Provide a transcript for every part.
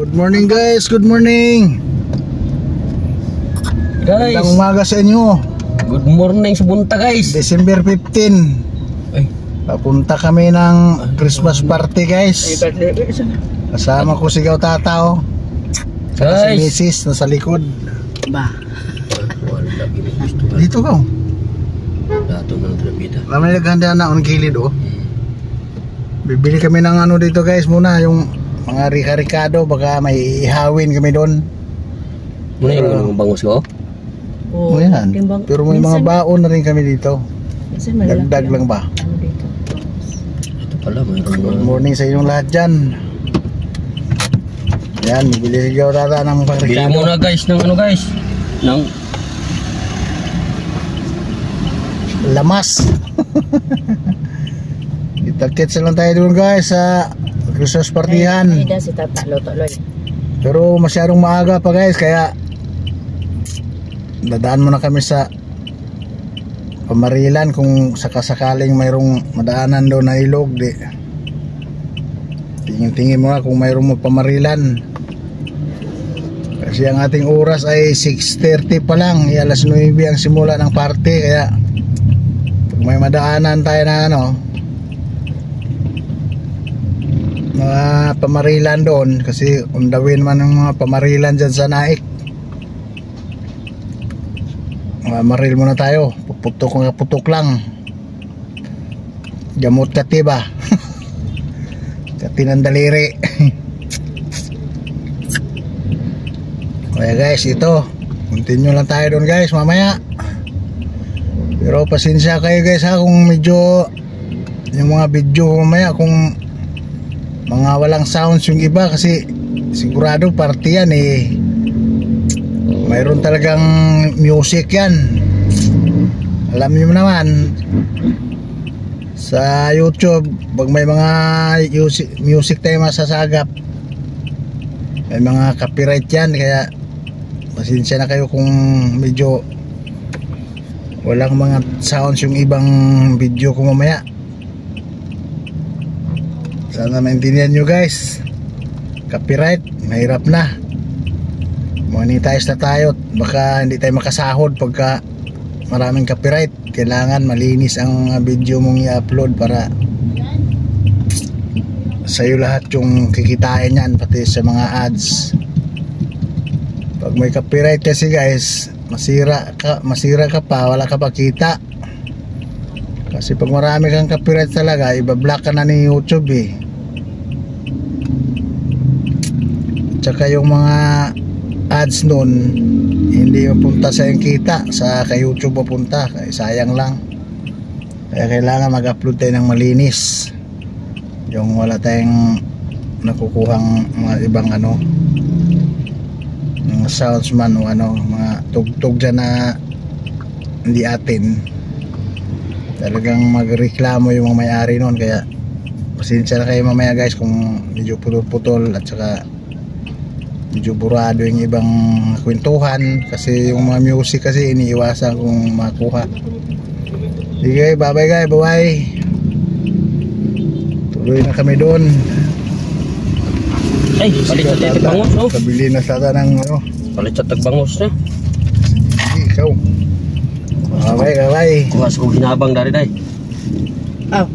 Good morning guys, good morning. Guys, magandang umaga sa inyo. Good morning sa bunta guys. December 15. Ay, papunta kami ng Christmas party guys. Kasama ko si Gaw Tatao. Saka si Mrs. nasa likod. Ba? Dito Gaw. Dato ng trapita. Lamang naghanda na ang gilid oh. Bibili kami ng ano dito guys muna, yung mga rika-rikado, baka may ihawin kami doon. Muna yung bangus ko? Oo, yan. Pero may mga baon na rin kami dito. Dagdag lang ba? Ito pala, mayroon. Good morning sa inyong lahat dyan. Yan, bibili si Gaw Tata ng pang Bili rikado. muna guys ng ano guys, ng lamas. Kita-kits lang tayo doon guys sa Christmas partihan. Si Tata Loto-loy. Pero masyadong maaga pa guys, kaya dadaan muna kami sa Pamarilan kung sakasakaling mayroong madaanan doon na ilog. Tingin-tingin muna kung mayroong Pamarilan. Kasi ang ating oras ay 6:30 pa lang, alas 9 ang simula ng party, kaya pag may madaanan tayo na ano, mga Pamarilan doon, kasi undawin man ng mga Pamarilan dyan sa Naik. Maril muna tayo, putok lang. Gamot kati ba? Kati ng daliri. Kaya guys, ito continue lang tayo doon guys mamaya. Pero pasensya kayo guys ha kung medyo yung mga video mamaya kung mga walang sounds yung iba, kasi sigurado party yan eh. Mayroon talagang music yan. Alam niyo naman sa YouTube pag may mga music tayo masasagap, may mga copyright yan, kaya pasensya na kayo kung medyo walang mga sounds yung ibang video ko mamaya. Sana maintindihan nyo guys, copyright mahirap na, monetize na tayo, baka hindi tayo makasahod pagka maraming copyright. Kailangan malinis ang video mong i-upload para sa'yo lahat yung kikitain yan, pati sa mga ads. Pag may copyright kasi guys, masira ka pa, wala ka pa kita. Kasi pag marami kang copyright talaga, ibablock ka na ni YouTube eh. Tsaka yung mga ads nun, hindi mapunta sa yung kita, sa kay YouTube mapunta, kaya sayang lang. Kaya kailangan mag-upload tayo ng malinis, yung wala tayong nakukuhang mga ibang ano, mga sounds man o ano, mga tugtog dyan na hindi atin. Talagang magreklamo yung mga may-ari nun, kaya pasensya na kayo mamaya guys kung medyo putol-putol at saka medyo burado yung ibang kwentuhan, kasi yung mga music kasi iniiwasan kung makuha. Sige, bye bye guys, bye bye. Tuloy na kami doon. ay, palit sa tag bangus no? Kabili na sa ng ano. Palit sa tag bangus na. Sige, ikaw. Bye bye. Kuha sa kong hinabang dari day. Ah,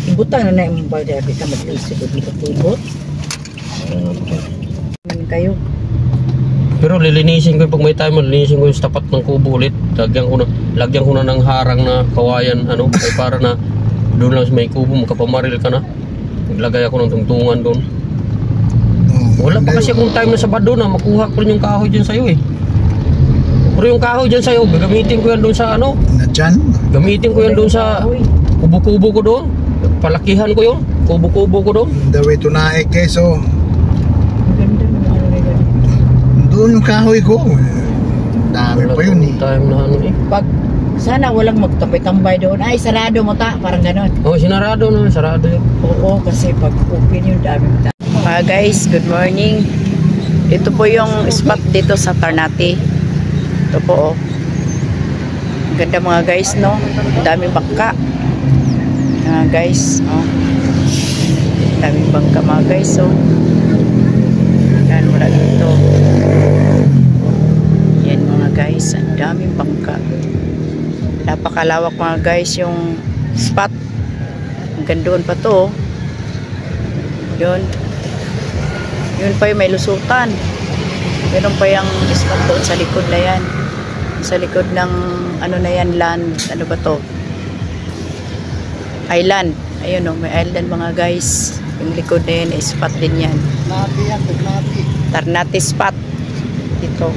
ibutan na na yung balde at kita mag-isip at ikatubot. Kayo. Pero lilinisin ko pag may time, lilinisin ko yung tapat ng kubo ulit. Lagyan ko na ng harang na kawayan ano, ay para na doon lang sa may kubo makapamaril ka na. Maglagay ako ng tungtungan doon. Wala pa kasi akong time na Sabado na makuha ko rin yung kahoy dyan sa'yo eh. Pero yung kahoy dyan sa'yo, gagamitin ko yan doon sa ano? Na dyan? Gamitin ko yan doon sa kubo-kubo ko doon. Palakihan ko yun. Kubo-kubo ko doon. The way to Naik guys, so doon yung kahoy ko. Dami pa yun eh. Time na ano eh. Pag sana walang magtambay-tambay doon. Ay, sarado mo ta, parang ganon. Oh, sinarado na, sarado yun. Oo, kasi pag open yun, dami mo ta. Guys, good morning. Ito po yung spot dito sa Ternate. Ito po, oh. Ganda mga guys, no? Daming bangka. Guys, oh. Daming bangka mga guys, so. daming bangka. Napakalawak mga guys yung spot. Hanggang doon pa to. Yun pa yung may lusutan. Meron pa yung spot doon sa likod na yan. Sa likod ng ano na yan, land, ano ba to, island. Ayun o, may island mga guys. Yung likod na yan, spot din yan. Ternate spot dito.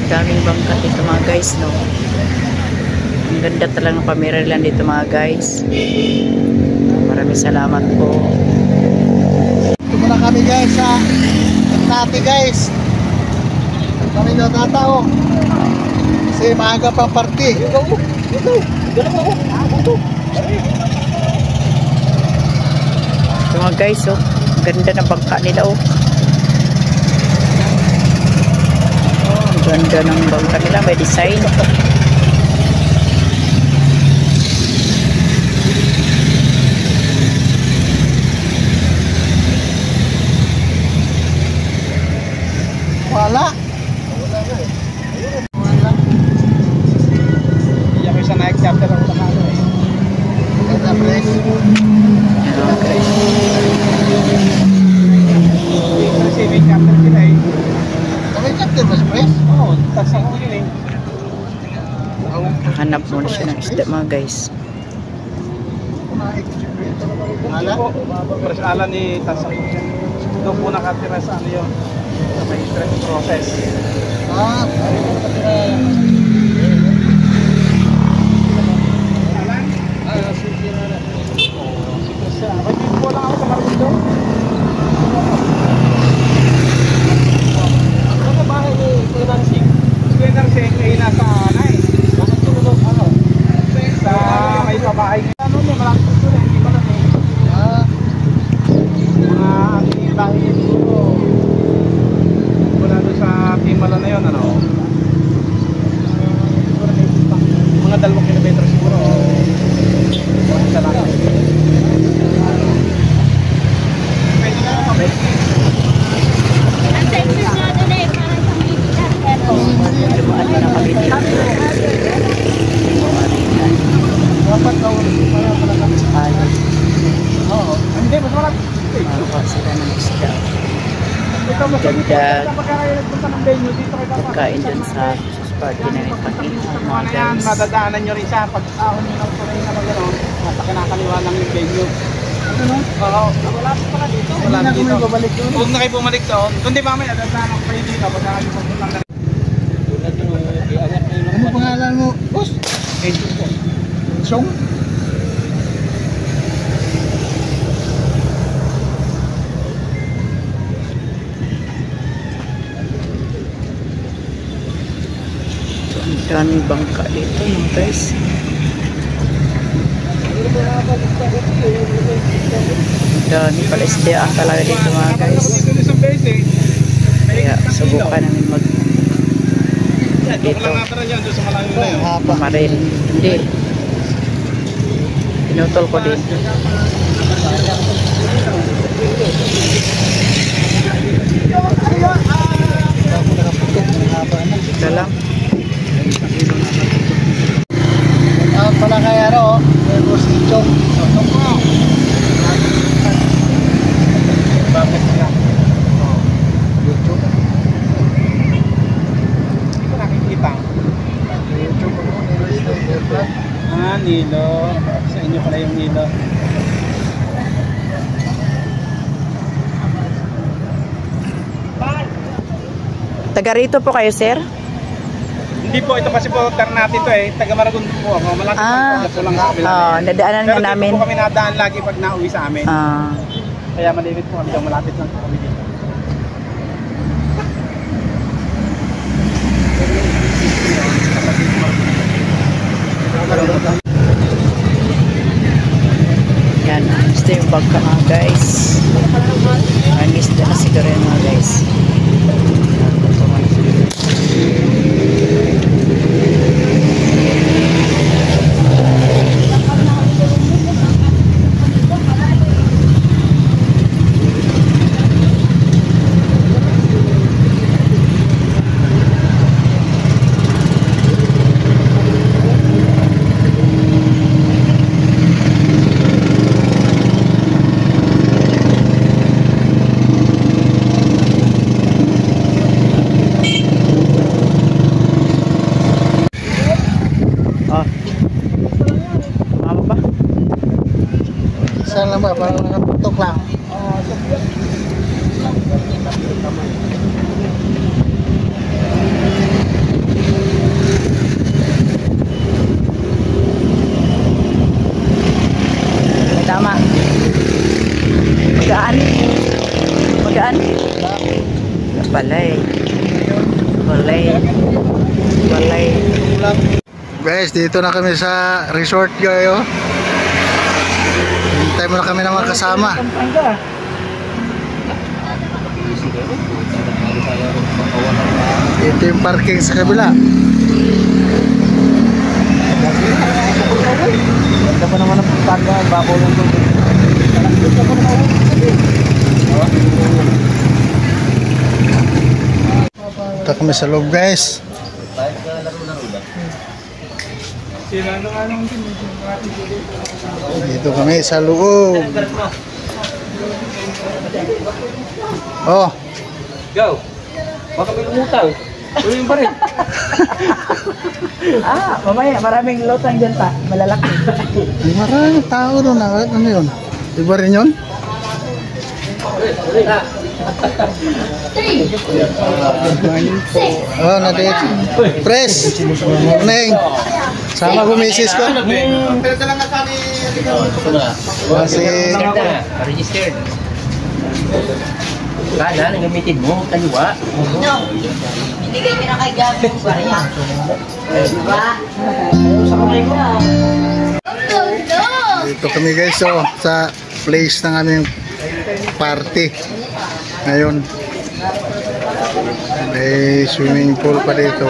Daming bangka dito mga guys, no. Ang ganda talaga ng pamiralan dito mga guys. Maraming salamat po. Ito muna kami guys sa Ternate guys. Kami natatao kasi maaga pang party. Ito mga guys, oh, ganda ng bangka nila, oh. Ang ganda ng bangka nila, may design. Wala. Iya ko sa next chapter ang ulang eh. Ganda press. Ayan, guys. Kasi may chapter sila eh. May chapter ba press? Oo, tas ako yun eh. Hanap muna siya ng isda mga guys. Ala? Press ala ni Tasang. Doon po nakatira sa ano yun. Sa may stress process. Ah, mga 2 kilometro siguro. Sa lang. Pwede na kami. Dapat daw para kami sa kanya. Oo. Hindi, mas marami. Makakuha sila ng isda. Ganda. Pagkain dun sa party na may pakita mga guys. Madadaanan nyo rin siya pag ahon nyo ng tuloy na mag-ano, nasa kinakaliwa ng venue. Oo. Wala pala dito. Wala dito. Huwag na kayo bumalik doon. Kundi mamaya, dadaanan kayo dito. Pagkakan nyo pagpulang na. Ano pangalan mo? Boss? Edson po. Song? Daming bangka dito mga guys. Dami pala isdaan talaga dito mga guys. Kaya subukan namin mag dito mamaril. Hindi, pinutol ko din. Ito lang. Pala kaya ro, pero si Chong. Bakit sila? YouTube. Hindi ko nakikita. YouTube mo, Nilo. Ah, Nilo. Sa inyo pala yung Nilo. Taga rito po kayo, sir? Hindi po, ito kasi po Ternate to eh. Taga Maragon po ako. Malapit po lang sa kabila. Nadaanan nga namin. Pero dito po kami nadaan lagi pag nauwi sa amin. Kaya malilit po kami. Malapit lang po kami dito. Yan, gusto yung bangka mga guys. Ang isda na siguro yung mga guys. lang ba? Parang nakaputok lang. Tama. Magaan. Magaan. Balay. Balay. Balay. Guys, dito na kami sa resort gayo. Hintay mo na kami ng mga kasama. Ito yung parking sa kabila. Ganda pa naman ang pagka, babaw lang ito. Ito kami sa loob guys. Dito kami sa loob. Oh, Go! Baka may lumutang. Uy pa rin. Mamaya, maraming lutang dyan pa. Malalaki. maraming tao doon. Ano yun? Iba rin yun? Oh, natin. Press. Morning. Sama ko misis ko. Kasi Registered. Kanan, ang gamitin mo, kaliwa. No, hindi kayo pinakaigamit mo ba yan? Diba? Sa kamay ko. dito kami guys, so sa place ng aming party. Ngayon may swimming pool pa dito.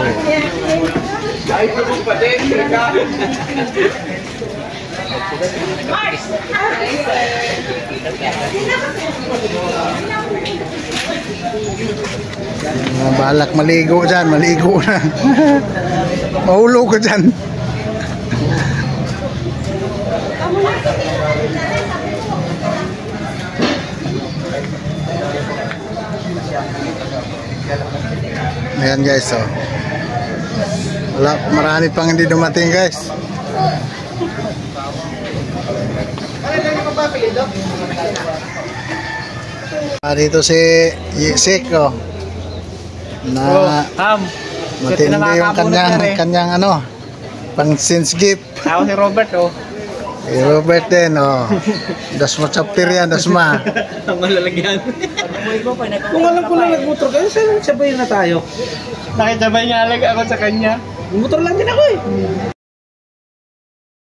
Balak maligo dyan, maligo na. Mahulog ka dyan. Ayan guys, so wala, marami pang hindi dumating guys. Dito si Yisik, oh, na matindi yung kanyang ano, pang since gift. Ako si Robert, oh. Si Robert din, oh. Dasma chapter yan, dasma. Ang malalagyan. Kung alam ko lang nagmotor kayo, sabay na tayo. Nakisabay niya alag ako sa kanya. Motor lang din ako eh.